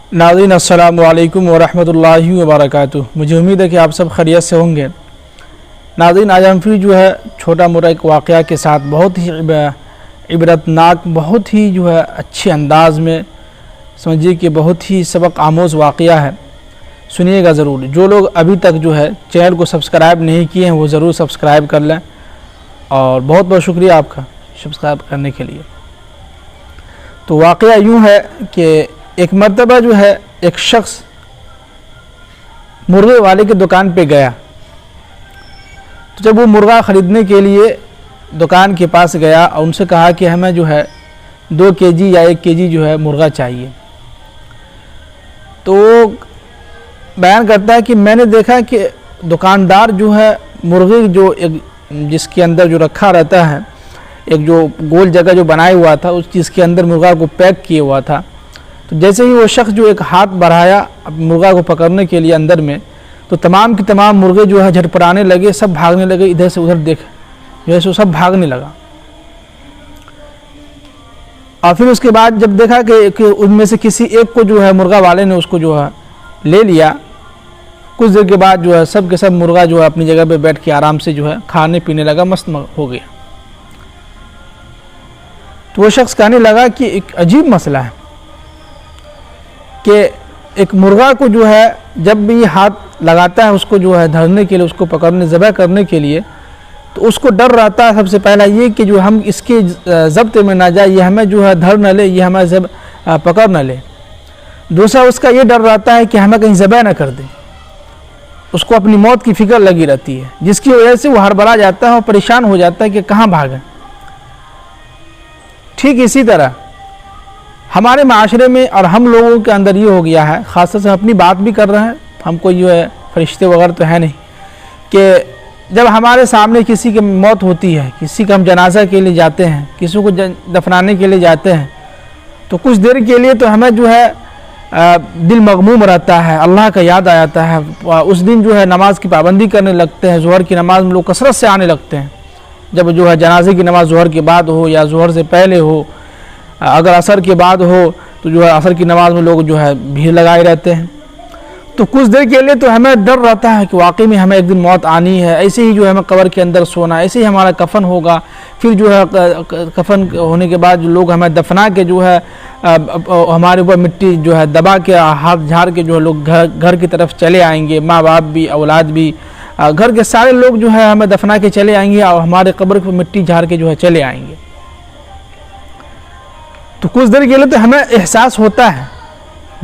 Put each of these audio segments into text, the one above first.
नाज़रीन अस्सलामु अलैकुम वरहमतुल्लाहि वबरकातुहू। मुझे उम्मीद है कि आप सब खैरियत से होंगे। नाज़रीन, आज हम फिर जो है छोटा मोटा एक वाक़या के साथ बहुत ही इबरतनाक, बहुत ही जो है अच्छे अंदाज़ में समझिए कि बहुत ही सबक आमोज़ वाक़या है। सुनिएगा ज़रूर। जो लोग अभी तक जो है चैनल को सब्सक्राइब नहीं किए हैं वो ज़रूर सब्सक्राइब कर लें, और बहुत बहुत शुक्रिया आपका सब्सक्राइब करने के लिए। तो वाक़या यूँ है कि एक मर्तबा जो है एक शख्स मुर्गे वाले की दुकान पे गया। तो जब वो मुर्गा ख़रीदने के लिए दुकान के पास गया और उनसे कहा कि हमें जो है 2 केजी या 1 केजी जो है मुर्गा चाहिए, तो वो बयान करता है कि मैंने देखा कि दुकानदार जो है मुर्गे जो एक जिसके अंदर जो रखा रहता है, एक जो गोल जगह जो बनाया हुआ था उस चीज़ के अंदर मुर्गा को पैक किया हुआ था। तो जैसे ही वो शख्स जो एक हाथ बढ़ाया मुर्गा को पकड़ने के लिए अंदर में, तो तमाम के तमाम मुर्गे जो है झटपटाने लगे, सब भागने लगे, इधर से उधर देख जैसे सब भागने लगा। और फिर उसके बाद जब देखा कि उनमें से किसी एक को जो है मुर्गा वाले ने उसको जो है ले लिया, कुछ देर के बाद जो है सब के सब मुर्गा जो है अपनी जगह पे बैठ के आराम से जो है खाने पीने लगा, मस्त हो गया। तो वो शख्स कहने लगा कि एक अजीब मसला है कि एक मुर्गा को जो है जब भी हाथ लगाता है उसको जो है धरने के लिए, उसको पकड़ने ज़बह करने के लिए, तो उसको डर रहता है सबसे पहला ये कि जो हम इसके ज़ब्त में ना जाए, ये हमें जो है धर न ले, ये हमें पकड़ न ले। दूसरा उसका ये डर रहता है कि हमें कहीं ज़बह ना कर दे। उसको अपनी मौत की फ़िक्र लगी रहती है, जिसकी वजह से वो हड़बड़ा जाता है और परेशान हो जाता है कि कहाँ भागें। ठीक इसी तरह हमारे माशरे में और हम लोगों के अंदर ये हो गया है, ख़ासतौर से अपनी बात भी कर रहे हैं, हमको जो है फरिश्ते वगैरह तो है नहीं, कि जब हमारे सामने किसी की मौत होती है, किसी का हम जनाजा के लिए जाते हैं, किसी को दफनाने के लिए जाते हैं, तो कुछ देर के लिए तो हमें जो है दिल मगमूम रहता है, अल्लाह का याद आ जाता है। उस दिन जो है नमाज की पाबंदी करने लगते हैं, ज़ोहर की नमाज़ में लोग कसरत से आने लगते हैं। जब जो है जनाजे की नमाज़ ज़ोहर के बाद हो या ज़ोहर से पहले हो, अगर असर के बाद हो तो जो है असर की नमाज़ में लोग जो है भीड़ लगाए रहते हैं। तो कुछ देर के लिए तो हमें डर रहता है कि वाकई में हमें एक दिन मौत आनी है, ऐसे ही जो है हमें कब्र के अंदर सोना, ऐसे ही हमारा कफन होगा। फिर जो है कफन होने के बाद जो लोग हमें दफना के जो है हमारे ऊपर मिट्टी जो है दबा के हाथ झाड़ के जो है लोग घर की तरफ चले आएंगे, माँ बाप भी, औलाद भी, घर के सारे लोग जो है हमें दफना के चले आएंगे और हमारे कब्र पर मिट्टी झाड़ के जो है चले आएंगे। तो कुछ देर के लिए तो हमें एहसास होता है,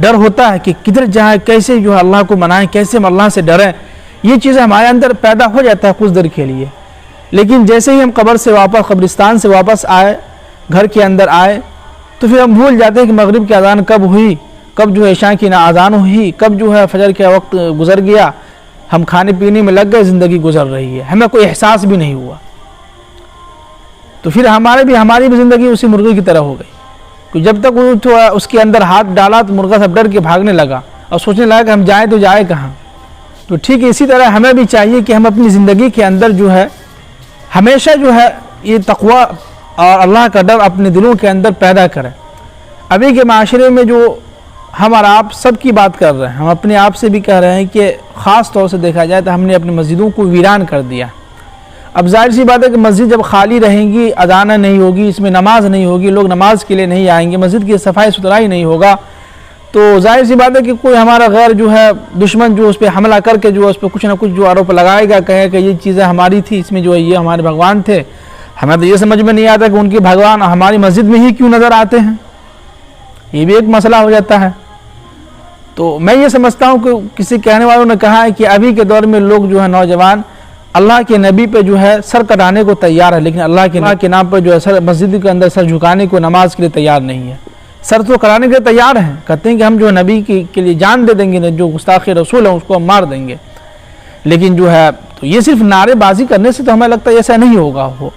डर होता है कि किधर जाए, कैसे जो है अल्लाह को मनाएं, कैसे हम अल्लाह से डरें। ये चीज़ें हमारे अंदर पैदा हो जाता है कुछ देर के लिए। लेकिन जैसे ही हम कब्रिस्तान से वापस आए, घर के अंदर आए, तो फिर हम भूल जाते हैं कि मगरिब की अज़ान कब हुई, कब जो है इशा की अज़ान हुई, कब जो है फजर का वक्त गुजर गया। हम खाने पीने में लग गए, ज़िंदगी गुजर रही है, हमें कोई एहसास भी नहीं हुआ। तो फिर हमारी भी ज़िंदगी उसी मुर्गे की तरह हो गई। तो जब तक वो तो उसके अंदर हाथ डाला तो मुर्गा सब डर के भागने लगा और सोचने लगा कि हम जाएं तो जाए कहाँ। तो ठीक इसी तरह हमें भी चाहिए कि हम अपनी ज़िंदगी के अंदर जो है हमेशा जो है ये तक़वा और अल्लाह का डर अपने दिलों के अंदर पैदा करें। अभी के माशरे में जो हम और आप सब की बात कर रहे हैं, हम अपने आप से भी कह रहे हैं कि ख़ास तौर से देखा जाए तो हमने अपनी मस्जिदों को वीरान कर दिया। अब जाहिर सी बात है कि मस्जिद जब खाली रहेंगी, अज़ान नहीं होगी, इसमें नमाज नहीं होगी, लोग नमाज के लिए नहीं आएंगे, मस्जिद की सफाई सुथराई नहीं होगा, तो जाहिर सी बात है कि कोई हमारा गैर जो है दुश्मन जो उस पर हमला करके जो उस पर कुछ ना कुछ जो आरोप लगाएगा, कहेगा कि ये चीज़ें हमारी थी, इसमें जो है ये हमारे भगवान थे। हमें तो ये समझ में नहीं आता कि उनके भगवान हमारी मस्जिद में ही क्यों नज़र आते हैं, ये भी एक मसला हो जाता है। तो मैं ये समझता हूँ कि किसी कहने वालों ने कहा है कि अभी के दौर में लोग जो है नौजवान अल्लाह के नबी पे जो है सर कटाने को तैयार है, लेकिन अल्लाह के नाम पर जो है सर मस्जिद के अंदर सर झुकाने को, नमाज के लिए तैयार नहीं है। सर तो कराने के लिए तैयार हैं, कहते हैं कि हम जो है नबी के लिए जान दे देंगे, जो गुस्ताख़ रसूल है उसको हम मार देंगे। लेकिन जो है तो ये सिर्फ नारेबाजी करने से तो हमें लगता है ऐसा नहीं होगा। वो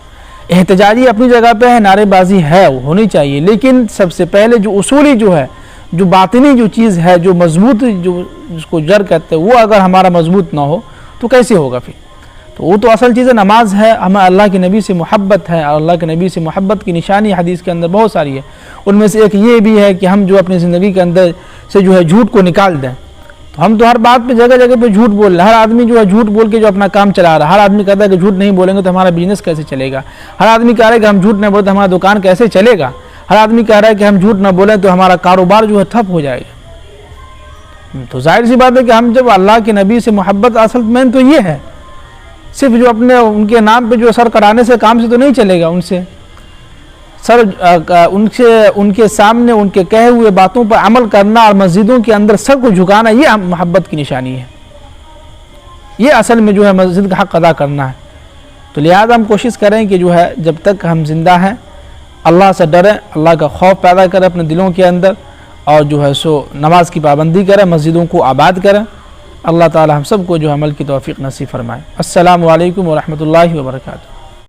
एहतजाजी अपनी जगह पे है, नारेबाजी है, वो होनी चाहिए, लेकिन सबसे पहले जो उसूली जो है, जो बातिनी जो चीज़ है, जो मजबूत जो जिसको जड़ कहते हैं, वो अगर हमारा मजबूत ना हो तो कैसे होगा। फिर تو وہ تو اصل چیز نماز ہے. ہمیں اللہ کے نبی سے محبت ہے اور اللہ کے نبی سے محبت کی نشانی حدیث کے اندر بہت ساری ہے. ان میں سے ایک یہ بھی ہے کہ ہم جو اپنی زندگی کے اندر سے جو ہے جھوٹ کو نکال دیں. تو ہم تو ہر بات پہ جگہ جگہ پہ جھوٹ بول رہے ہیں. ہر آدمی جو ہے جھوٹ بول کے جو اپنا کام چلا رہا ہے. ہر آدمی کہتا ہے کہ جھوٹ نہیں بولیں گے تو ہمارا بزنس کیسے چلے گا. ہر آدمی کہہ رہا ہے کہ ہم جھوٹ نہیں بولیں تو ہمارا دکان کیسے چلے گا. ہر آدمی کہہ رہا ہے کہ ہم جھوٹ نہ بولیں تو ہمارا کاروبار جو ہے ٹھپ ہو جائے گا. تو ظاہر سی بات ہے کہ ہم جب اللہ کے نبی سے محبت اصل میں تو یہ ہے, صرف جو اپنے ان کے نام پہ جو سر کرانے سے کام سے تو نہیں چلے گا. ان سے سر ان کے سامنے ان کے کہے ہوئے باتوں پر عمل کرنا اور مسجدوں کے اندر سر کو جھکانا, یہ محبت کی نشانی ہے. یہ اصل میں جو ہے مسجد کا حق ادا کرنا ہے. تو لہذا ہم کوشش کریں کہ جو ہے جب تک ہم زندہ ہیں اللہ سے ڈریں, اللہ کا خوف پیدا کریں اپنے دلوں کے اندر, اور جو ہے سو نماز کی پابندی کریں, مسجدوں کو آباد کریں. اللہ تعالی ہم سب کو جو عمل کی توفیق نصیب فرمائے. السلام علیکم ورحمۃ اللہ وبرکاتہ.